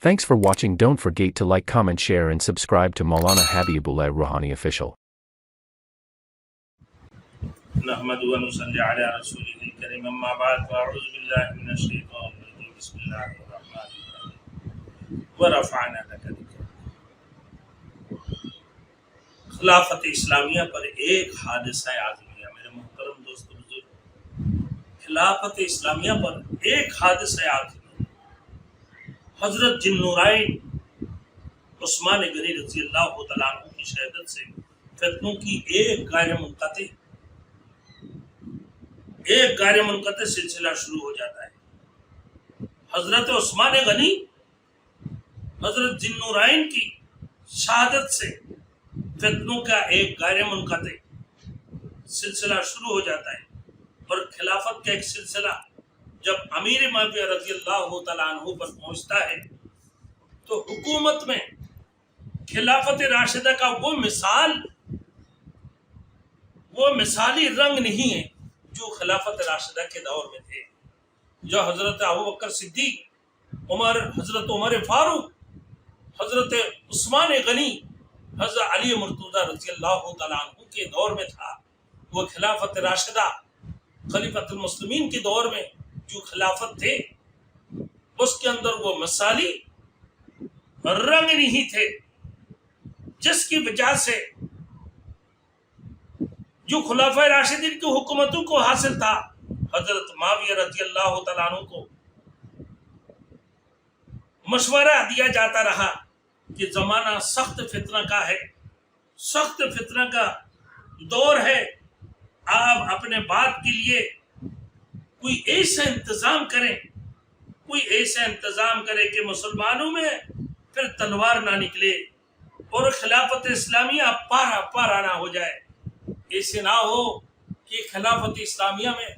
Thanks for watching. Don't forget to like, comment, share and subscribe to Maulana Habibullah Rouhani Official. نحمده ونصلي على رسوله الكريم اما بعد فاعوذ بالله من الشيطان الرجيم بسم الله الرحمن الرحيم ورفعنا لك ذکرک. خلافت اسلامیہ پر ایک حادثہ عظیمیہ. میرے محترم دوست بزرگ، خلافت اسلامیہ پر ایک حادثہ عظیمیہ حضرت ذی النورین عثمان غنی رضی اللہ تعالیٰ عنہ کی شہادت سے فتنوں کی ایک غیر منقطع سلسلہ شروع ہو جاتا ہے. حضرت عثمان غنی حضرت ذی النورین کی شہادت سے فتنوں کا ایک غیر منقطع سلسلہ شروع ہو جاتا ہے. اور خلافت کا ایک سلسلہ جب امیر معاویہ رضی اللہ تعالیٰ عنہ پر پہنچتا ہے تو حکومت میں خلافت راشدہ کا وہ مثالی رنگ نہیں ہے جو خلافت راشدہ کے دور میں تھے، جو حضرت ابوبکر صدیق، حضرت عمر فاروق، حضرت عثمان غنی، حضرت علی مرتضیٰ رضی اللہ تعالیٰ عنہ کے دور میں تھا. وہ خلافت راشدہ خلیفۃ المسلمین کے دور میں جو خلافت تھے اس کے اندر وہ مثالی رنگ نہیں تھے، جس کی وجہ سے جو خلفائے راشدین کی حکومتوں کو حاصل تھا حضرت معاویہ رضی اللہ تعالیٰ عنہ کو مشورہ دیا جاتا رہا کہ زمانہ سخت فتنہ کا ہے، سخت فتنہ کا دور ہے. آپ اپنے بات کے لیے کوئی ایسا انتظام کریں کہ مسلمانوں میں پھر تلوار نہ نکلے اور خلافت اسلامیہ پارا نہ ہو جائے. ایسے نہ ہو کہ خلافت اسلامیہ میں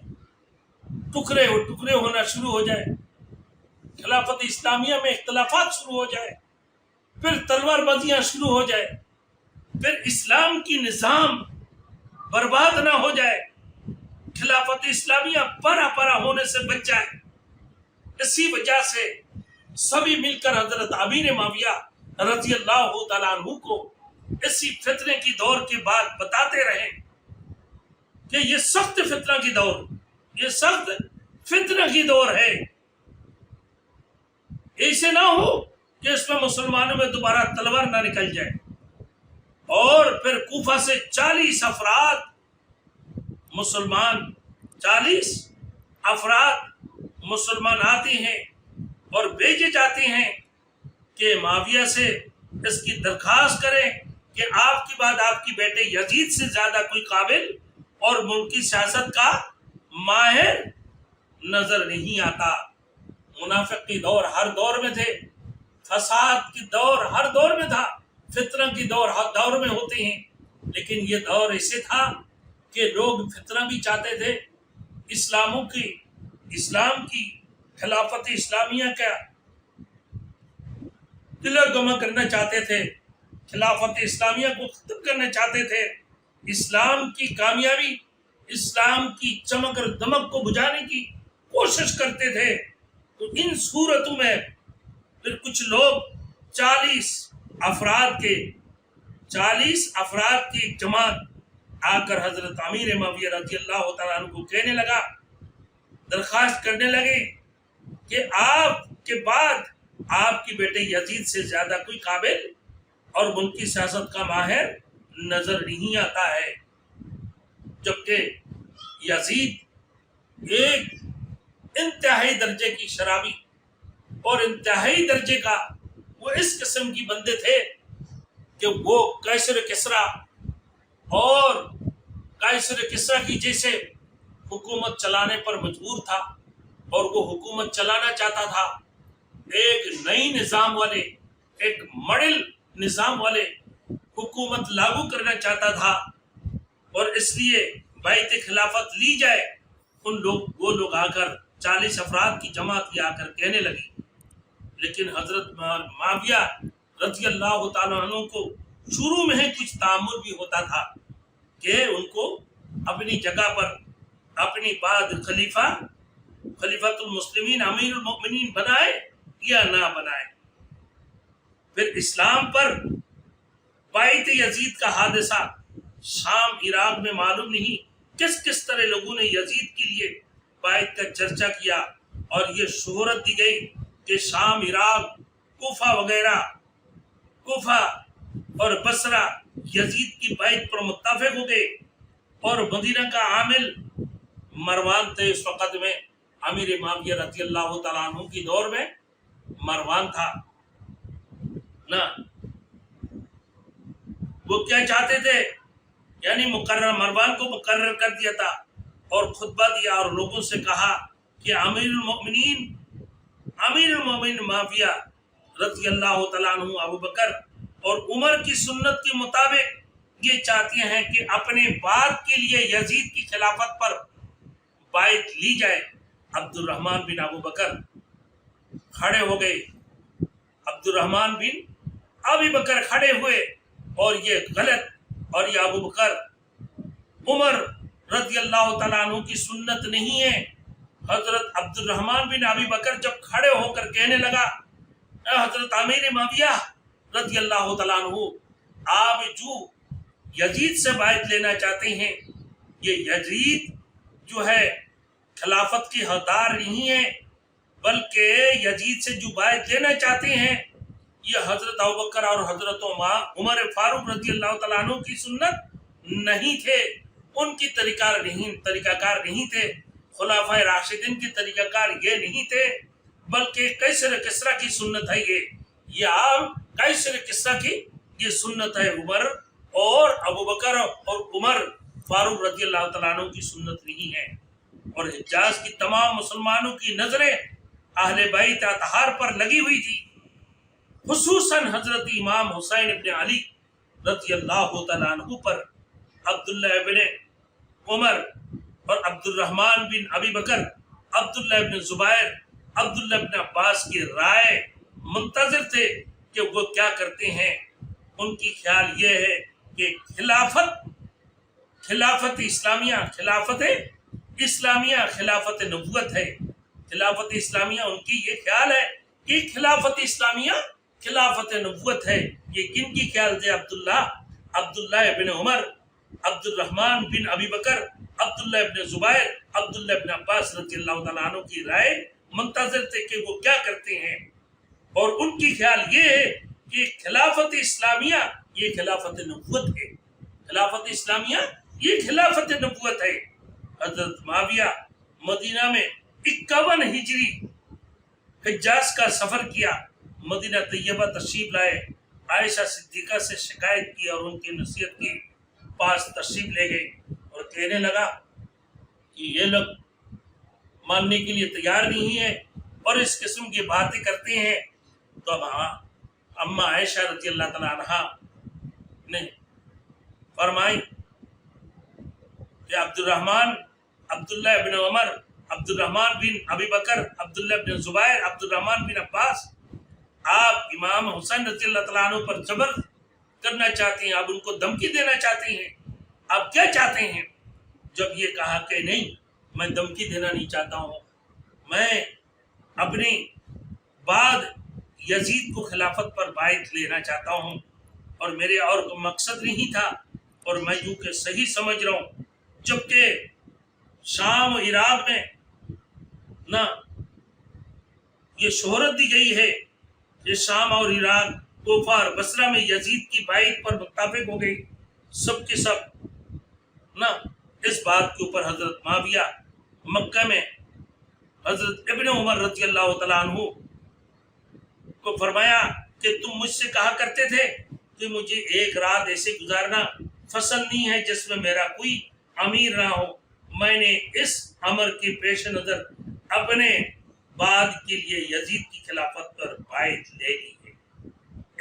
ٹکڑے ہونا شروع ہو جائے، خلافت اسلامیہ میں اختلافات شروع ہو جائے، پھر تلوار بازیاں شروع ہو جائے، پھر اسلام کی نظام برباد نہ ہو جائے، خلافت اسلامیہ پارا ہونے سے بچ جائے. اسی وجہ سے سبھی مل کر حضرت امیر معاویہ رضی اللہ تعالیٰ عنہ کو اسی فتنے کی دور کے بعد بتاتے رہے کہ یہ سخت فتنہ کی دور ہے. ایسے نہ ہو کہ اس میں مسلمانوں میں دوبارہ تلوار نہ نکل جائے. اور پھر کوفہ سے 40 افراد مسلمان آتے ہیں اور بھیجے جاتے ہیں کہ معاویہ سے اس کی درخواست کریں کہ آپ کے بعد آپ کی بیٹے یزید سے زیادہ کوئی قابل اور ملکی سیاست کا ماہر نظر نہیں آتا. منافق کی دور ہر دور میں تھے، فساد کی دور ہر دور میں تھا، فتنہ کی دور ہر دور میں ہوتے ہیں، لیکن یہ دور ایسے تھا کہ لوگ فتنہ بھی چاہتے تھے، اسلام کی خلافت اسلامیہ کا قلعہ گما کرنا چاہتے تھے، خلافت اسلامیہ کو ختم کرنا چاہتے تھے، اسلام کی کامیابی، اسلام کی چمک اور دمک کو بجھانے کی کوشش کرتے تھے. تو ان صورتوں میں پھر کچھ لوگ 40 افراد کی ایک جماعت آ کر حضرت امیر معاویہ رضی اللہ تعالیٰ عنہ کو کہنے لگا، درخواست کرنے لگے کہ آپ کے بعد آپ کی بیٹے یزید سے زیادہ کوئی قابل اور ملکی سیاست کا ماہر نظر نہیں آتا ہے. جبکہ یزید ایک انتہائی درجے کی شرابی اور انتہائی درجے کا وہ اس قسم کی بندے تھے کہ وہ قیصر کسریٰ کی جیسے حکومت چلانے پر مجبور تھا اور وہ حکومت چلانا چاہتا تھا. ایک نئی نظام والے، ایک ماڈل نظام والے حکومت لاگو کرنا چاہتا تھا اور اس لیے بیعت خلافت لی جائے. وہ لوگ آ کر 40 افراد کی جماعت کی آ کر کہنے لگی، لیکن حضرت معاویہ رضی اللہ تعالیٰ عنہ کو شروع میں ہی کچھ تعامل بھی ہوتا تھا کہ ان کو اپنی جگہ پر اپنی بعد خلیفۃ المسلمین امیر المؤمنین بنائے یا نہ بنائے. फिर इस्लाम पर बाइत यजीद का हादसा शाम इराक में मालूम नहीं किस किस तरह लोगों ने यजीद के लिए बाइत का चर्चा किया और ये शोहरत दी गई कि शाम इराक कोफा वगैरह कोफा और बसरा यजीद की बाइत पर मुत्ताफिक हो गए और मदीना का आमिल मरवान थे। इस वक़्त में अमीर माविया रज़ी अल्लाह तआला अन्हु की दौर में मरवान था ना। वो क्या चाहते थे, यानी मुकर्रर मरवान को मुकर्रर कर दिया था और खुतबा दिया और लोगों से कहा कि अमीरुल मोमिनीन माविया रज़ी अल्लाह तआला अन्हु अबू बकर और उमर की सुन्नत के मुताबिक ये चाहते हैं कि अपने बात के लिए यजीद की खिलाफत पर बाइत ली जाए। अब्दुर्रहमान बिन अबू बकर खड़े हो गए, अब्दुर्रहमान बिन अबी बकर खड़े हुए और ये गलत, और ये अबू बकर उमर रज़ी अल्लाह तआला अन्हु की सुन्नत नहीं है। हजरत अब्दुर्रहमान बिन अबी बकर जब खड़े होकर कहने लगा, हजरत अमीर माविया रज़ी अल्लाह तआला अन्हु आप जो यजीद से बाइत लेना चाहते हैं, ये यजीद जो है खिलाफत की हकदार नहीं है, बल्कि यजीद से जो बाइत लेना चाहते हैं ये हजरत अबू बकर और हजरत उमर फारूक रज़ी अल्लाह तआला अन्हु की सुन्नत नहीं थे, उनकी तरीकाकार नहीं थे, खुलाफाए राशिदीन की तरीकाकार ये नहीं थे, बल्कि कैसर किस्रा की सुन्नत है। ये आप कैसर किस्रा की ये सुन्नत है, उमर और अबू बकर और उमर फारूक रज़ी अल्लाह तआला अन्हु की सुन्नत नहीं है। और हिजाज की तमाम मुसलमानों की नजरें अहले बैत अतहार पर लगी हुई थी, खुसूसन हजरत इमाम हुसैन इब्न अली रज़ी अल्लाह तआला अन्हु पर। अब्दुल्लाह इब्न उमर और अब्दुर्रहमान बिन अबी बकर, अब्दुल्लाह इब्न जुबैर, अब्दुल्लाह इब्न अब्बास की राय मुंतजिर थे कि वो क्या करते हैं। उनकी ख्याल ये है कि खिलाफत इस्लामिया खिलाफत नबूवत है। खिलाफत इस्लामिया उनकी ये ख्याल है कि खिलाफत इस्लामिया खिलाफत नबूवत है। ये किन की ख्याल थे? अब्दुल्लाह इब्न उमर, अब्दुर्रहमान बिन अबी बकर, अब्दुल्लाह इब्न जुबैर, अब्दुल्लाह इब्न अब्बास रज़ियल्लाहु तआला अन्हु की राय मुंतजिर थे कि वो क्या करते हैं। और उनकी ख्याल ये है कि खिलाफत इस्लामिया ये खिलाफत नबूवत है, खिलाफत इस्लामिया ये खिलाफत नबूवत है। हजरत माविया मदीना में 51 हिजरी हिजाज का सफर किया, मदीना तैयबा तशरीफ लाए, आयशा सिद्दीका से शिकायत की और उनकी नसीहत के पास तशरीफ ले गए और कहने लगा कि ये लोग मानने के लिए तैयार नहीं है और इस किस्म की बातें करते हैं। तो अब अम्मा आयशा रज़ी अल्लाह तआला अन्हा ने फरमाई कि अब्दुल्लाह इब्न उमर, अब्दुर्रहमान बिन अबी बकर, अब्दुल्लाह इब्न जुबैर, अब्दुर्रहमान बिन अब्बास, आप इमाम हुसैन रज़ियल्लाहु तआला अन्हु पर जबर करना चाहते हैं, आप उनको धमकी देना चाहते हैं, आप क्या चाहते हैं? जब ये कहा कि नहीं, मैं धमकी देना नहीं चाहता हूँ, मैं अपने बाद यजीद को खिलाफत पर बाइत लेना चाहता हूँ और मेरे और कोई मकसद नहीं था और मैं यूँ के सही समझ रहा हूँ। जबकि शाम इराक में ना ये शोहरत दी गई है कि शाम और इराक, कोफा और बसरा में यजीद की बाइत पर मुत्ताफिक हो गई सब के सब ना। इस बात के ऊपर हजरत माविया मक्का में हजरत इब्न उमर रज़ियल्लाहु तआला अन्हु को फरमाया कि तुम मुझसे कहा करते थे कि मुझे एक रात ऐसे गुजारना पसंद नहीं है जिसमें मेरा कोई अमीर ना हो। मैंने इस अमर के पेश नज़र अपने बाद के लिए यजीद की खिलाफत पर बाइत ले ली है।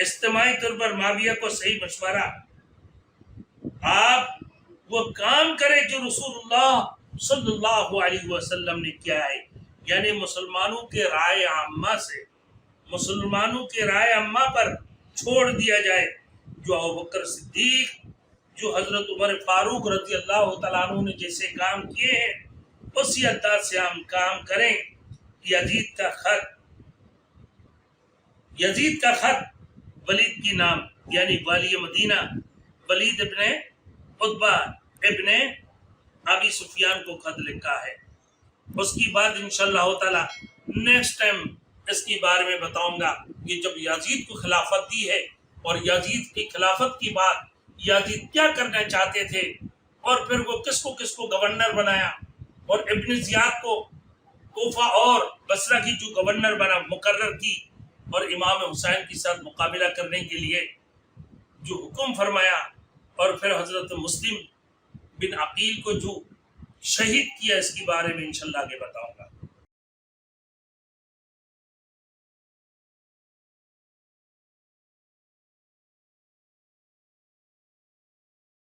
इज्तिमाई तौर पर माविया को सही मशवरा, आप वो काम करें जो रसूलुल्लाह सल्लल्लाहु अलैहि वसल्लम ने किया है, यानी मुसलमानों के राय आम्मा से, मुसलमानों के राय अम्मा पर छोड़ दिया जाए। जो अबू बकर सिद्दीक, जो हजरत उमर फारूक रज़ी अल्लाह तआला अन्हु ने जैसे काम किए हैं उसी अंदाज से हम काम करें। यजीद का खत ولید کی نام یعنی والی مدینہ ولید ابن عتبہ ابن ابی سفیان کو خط لکھا ہے۔ اس کی بات انشاءاللہ تعالی نیکسٹ ٹائم اس کے بارے میں بتاؤں گا کہ جب یزید کو خلافت دی ہے اور یزید کی خلافت کی بات یزید کیا کرنا چاہتے تھے اور پھر وہ کس کو گورنر بنایا اور ابن زیاد کو کوفہ اور بصرہ کی جو گورنر بنا مقرر کی اور امام حسین کے ساتھ مقابلہ کرنے کے لیے جو حکم فرمایا اور پھر حضرت مسلم بن عقیل کو جو شہید کیا اس کے بارے میں انشاءاللہ آگے بتاؤں گا۔